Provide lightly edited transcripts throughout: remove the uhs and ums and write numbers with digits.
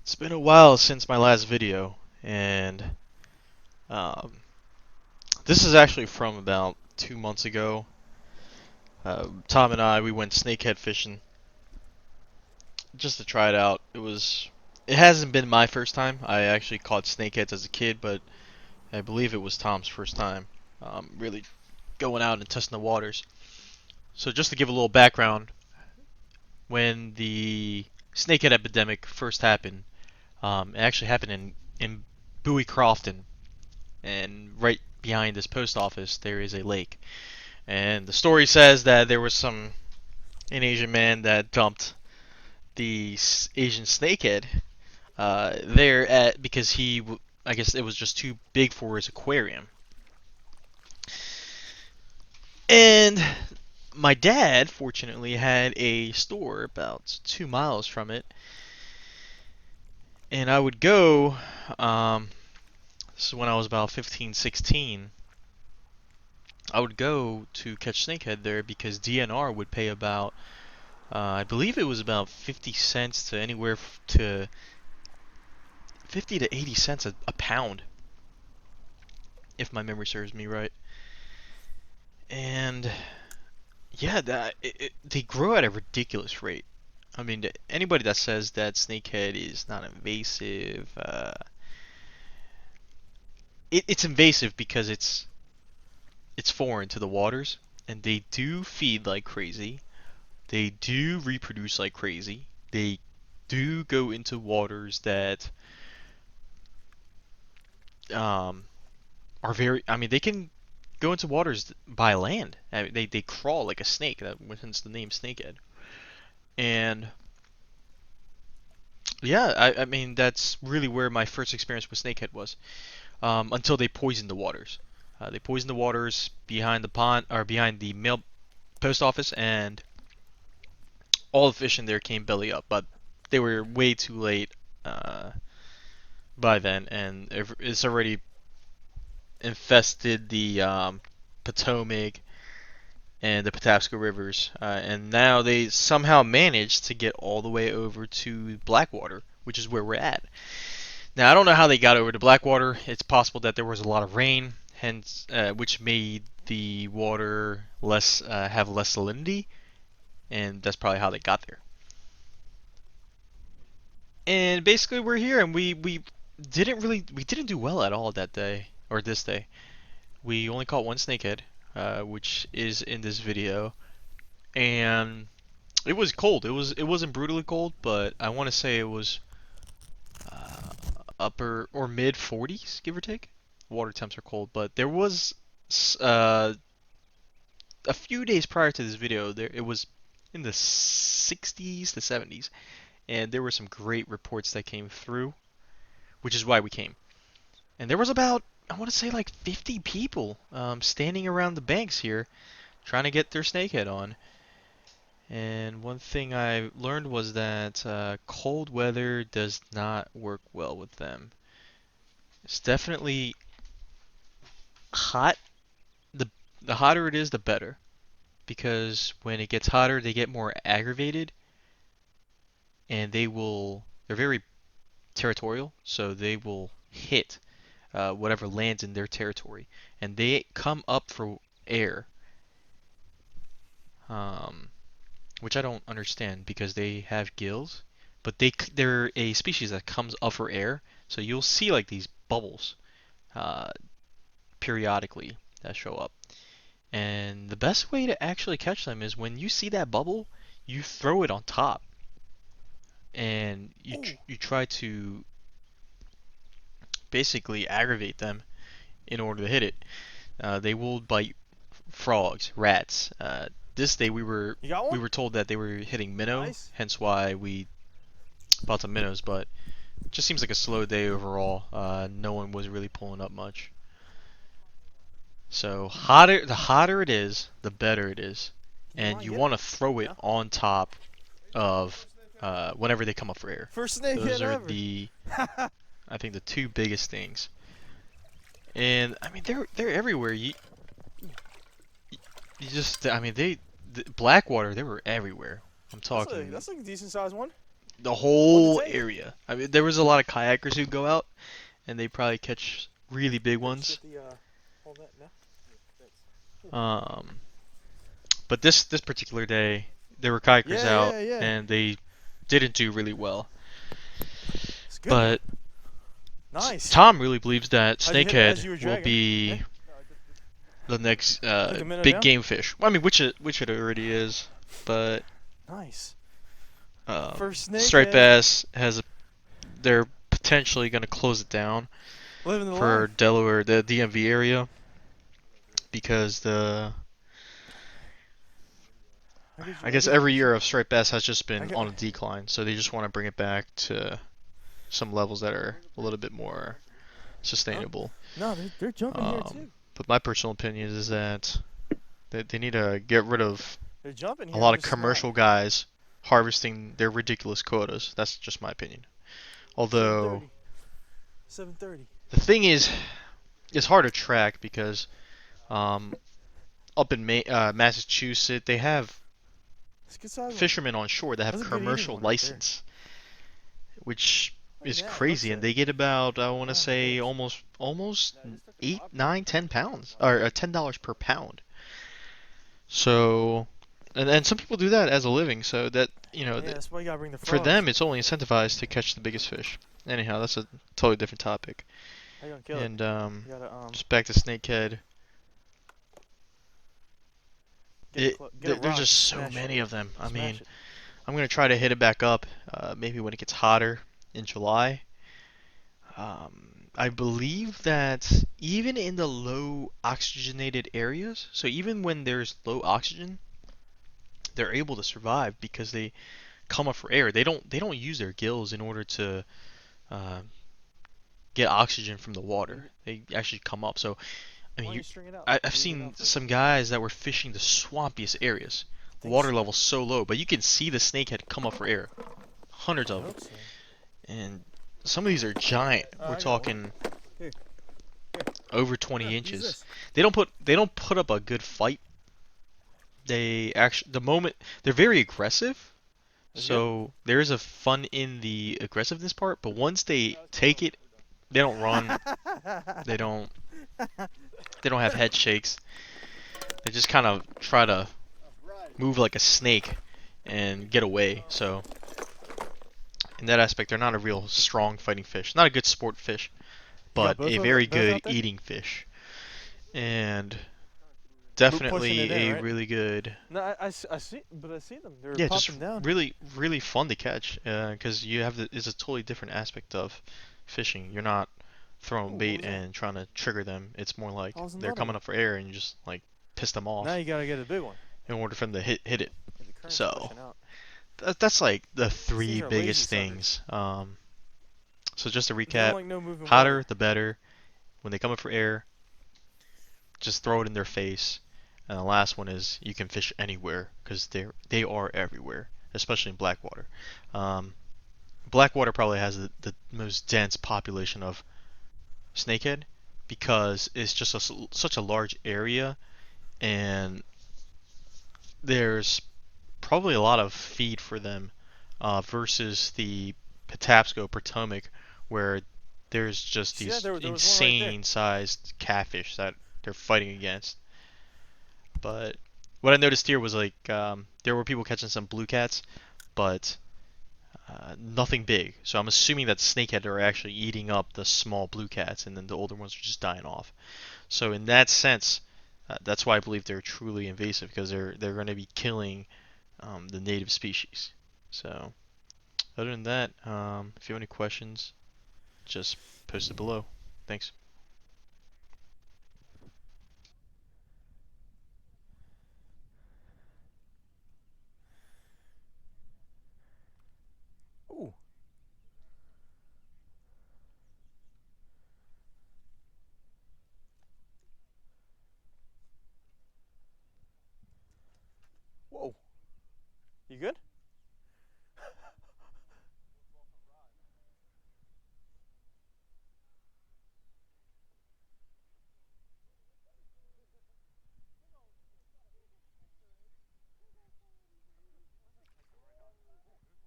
It's been a while since my last video, and um, this is actually from about 2 months ago. Tom and I, we went snakehead fishing just to try it out. It hasn't been my first time. I actually caught snakeheads as a kid, but I believe it was Tom's first time really going out and testing the waters. So just to give a little background, when the snakehead epidemic first happened, it actually happened in Bowie Crofton, and right behind this post office there is a lake. And the story says that there was an Asian man that dumped the Asian snakehead there at because I guess it was just too big for his aquarium. And my dad, fortunately, had a store about 2 miles from it, and I would go. Um, this is when I was about 15, 16. I would go to catch snakehead there because DNR would pay about I believe it was about 50 cents to anywhere to 50 to 80 cents a pound, if my memory serves me right. And yeah, they grow at a ridiculous rate. I mean, anybody that says that snakehead is not invasive, it's invasive because it's foreign to the waters, and they do feed like crazy. They do reproduce like crazy. They do go into waters that um, are very. I mean, they can go into waters by land. I mean, they crawl like a snake. That hence the name Snakehead. And yeah, I mean that's really where my first experience with Snakehead was. Until they poisoned the waters. They poisoned the waters behind the pond or behind the mail post office, and all the fish in there came belly up. But they were way too late uh, by then, and it's already infested the Potomac and the Patapsco rivers, and now they somehow managed to get all the way over to Blackwater, which is where we're at. Now I don't know how they got over to Blackwater. It's possible that there was a lot of rain, hence which made the water less have less salinity, and that's probably how they got there. And basically we're here, and we didn't do well at all that day or this day. We only caught one snakehead, which is in this video, and it was cold. It wasn't brutally cold, but I want to say it was uh, upper or mid 40s, give or take. Water temps are cold, but there was uh, a few days prior to this video, there it was in the 60s to 70s, and there were some great reports that came through, which is why we came. And there was about I want to say like 50 people standing around the banks here trying to get their snakehead on. And one thing I learned was that cold weather does not work well with them. It's definitely hot. The the hotter it is, the better. Because when it gets hotter, they get more aggravated, and they're very territorial, so they will hit whatever lands in their territory, and they come up for air, um, which I don't understand because they have gills, but they're a species that comes up for air, so you'll see like these bubbles uh, periodically that show up. And the best way to actually catch them is when you see that bubble, you throw it on top, and you try to basically aggravate them in order to hit it. They will bite frogs, rats. This day You got we one? were told that they were hitting minnow, Nice. hence why we bought some minnows. But it just seems like a slow day overall. No one was really pulling up much. So the hotter it is, the better it is, You and want to you get it? want to throw it Yeah. on top of whenever they come up for air. First Those snakehead are ever. I think the two biggest things. And I mean they're everywhere. You just I mean Blackwater, they were everywhere. I'm That's like talking that's like a decent sized one. the What'd whole it take? area. I mean, there was a lot of kayakers who go out and they probably catch really big Here, just ones. get the hold that now. Yeah, thanks. Um, but this particular day, there were kayakers Yeah, out yeah, yeah. and they didn't do really well. It's a good one. But Nice. Tom really believes that How'd you hit it as Snakehead you were will dragging? Yeah. be the next Took a minute big down. game fish. Well, I mean, which it already is, but Nice. um, First striped snakehead. bass has a, they're potentially going to close it down Living the for life. Delaware, the DMV area, because the I I guess get you. every I see. year of striped bass has just I been get. on a decline, so they just want to bring it back to some levels that are a little bit more Huh? sustainable. No, they're jumping here Um, too. but my personal opinion is that they need to get rid of They're jumping a here. I'm lot of just not. commercial guys harvesting their ridiculous quotas. That's just my opinion. Although 7:30. 7:30. the thing is, it's hard to track because um, up in Massachusetts they have Let's get size one. fishermen on shore that have That's a good eating commercial one right there. license, which Look at is that. It looks crazy, and like. they get about I want to Oh my say gosh. almost 8, 9, 10 pounds or $10 per pound. So, and some people do that as a living, so that Yeah, that's why you gotta bring the for frogs. them it's only incentivized to catch the biggest fish. Anyhow, that's a totally different topic. How you gonna kill it? And You gotta just back to Snakehead. get a There's rock just to so smash it. many of them. I Smash mean, it. I'm gonna try to hit it back up, maybe when it gets hotter in July. I believe that even in the low oxygenated areas, so even when there's low oxygen, they're able to survive because they come up for air. They don't use their gills in order to uh, get oxygen from the water. They actually come up. So I Why mean, don't you string it out? I've Leave it seen out for a some bit. guys that were fishing the swampiest areas. I The think water so. level's so low, but you can see the snakehead come up for air. Hundreds I of them. hope so. And some of these are giant. We're I got one. talking Here, here. over 20 Use inches. this. They don't put up a good fight. They actually the moment they're very aggressive. That's good. So there is a fun in the aggressiveness part, but once they take it, they don't run. They don't they don't have head shakes. They just kind of try to move like a snake and get away. So in that aspect, they're not a real strong fighting fish. Not a good sport fish, You got but a very both good out there? eating fish. And Pushing definitely it in, a right? really good, No, I see, but I see them. They're yeah, just popping down. really, really fun to catch. Because you have it's a totally different aspect of fishing. You're not throwing Ooh, what bait was that? and trying to trigger them. It's more like Oh, it was they're another coming one. up for air and you just like piss them Now off you gotta get a big one. in order for them to hit it. Yeah, the current's So pushing out. that's like the These three things are lazy biggest suckers. things. So just to They don't recap, like no moving hotter water. the better. When they come up for air, just throw it in their face. And the last one is you can fish anywhere because they are everywhere, especially in Blackwater. Um, Blackwater probably has the most dense population of snakehead because it's just such a large area and there's probably a lot of feed for them versus the Patapsco Potomac where there's just See that? these There was one right there. insane sized catfish that they're fighting against. But what I noticed here was like there were people catching some blue cats, but nothing big. So I'm assuming that snakehead are actually eating up the small blue cats, and then the older ones are just dying off. So in that sense, that's why I believe they're truly invasive because they're going to be killing the native species. So other than that, if you have any questions, just post it below. Thanks. Ooh. Whoa. You good?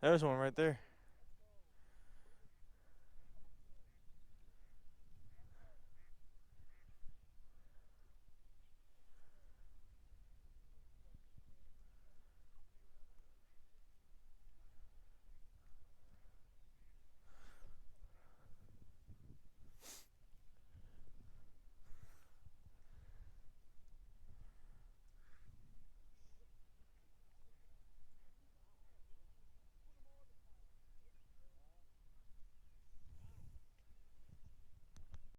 There's one right there.